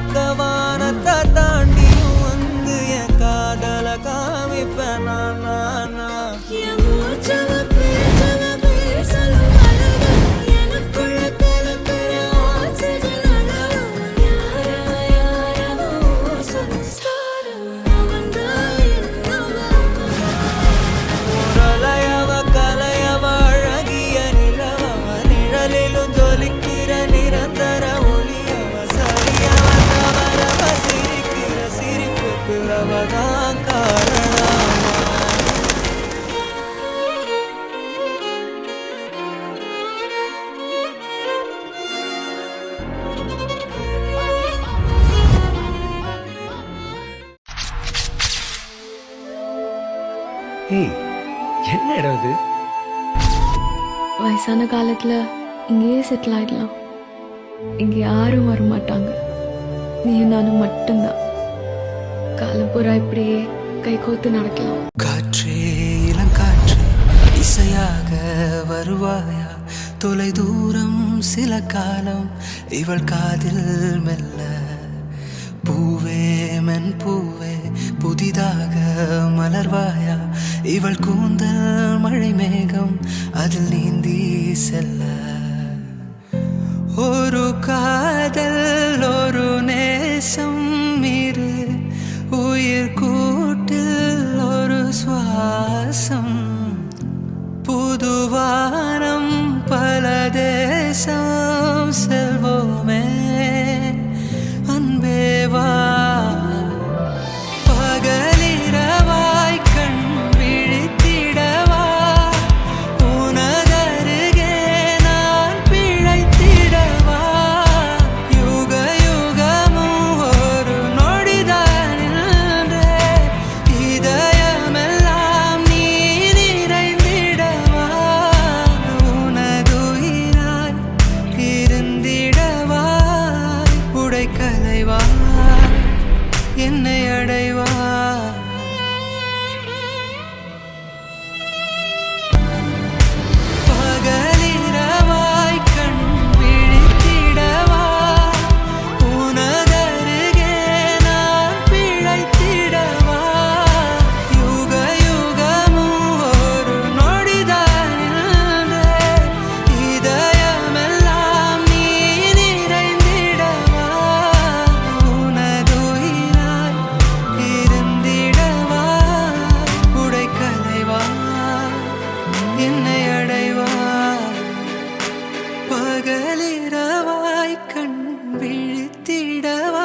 பக்கவானத்தை தாண்டியும் வந்து என் காதல காமிப்பேன் நான் என்ன இடம் இது? வயசான காலத்துல இங்கேயே செட்டில் ஆயிடலாம். இங்க யாரும் வரமாட்டாங்க, நீயும் நானும் மட்டும்தான். காலம் பூரா இப்படியே கை கோத்து நடக்கலாம். காற்றே இளங்காற்று இசையாக வருவாயா? தொலை தூரம் சில காலம் இவள் காதில் மெல்ல. பூவே மென் பூவே புதிதாக மலர்வாயா? இவள் கூந்தல் மழை மேகம் அதில் நீந்தி செல்ல. ஒரு காதல் ஒரு நேசம் இரு உயிர் கூட்டில் ஒரு சுவாசம். புதுவானம் பல தேசம் செல்வோமே அன்பேவா. என்னை அடைவா பகலிரவாய் கண் விழித்திடவா? உனதருகே நான் பிழைத்திடவா? யுக யுகமும் ஒரு நொடிதான் இதயமெல்லாம் நீ நிறைந்திடவா? என்னை அடைவா பகலிரவாய் கண் விழித்திடவா?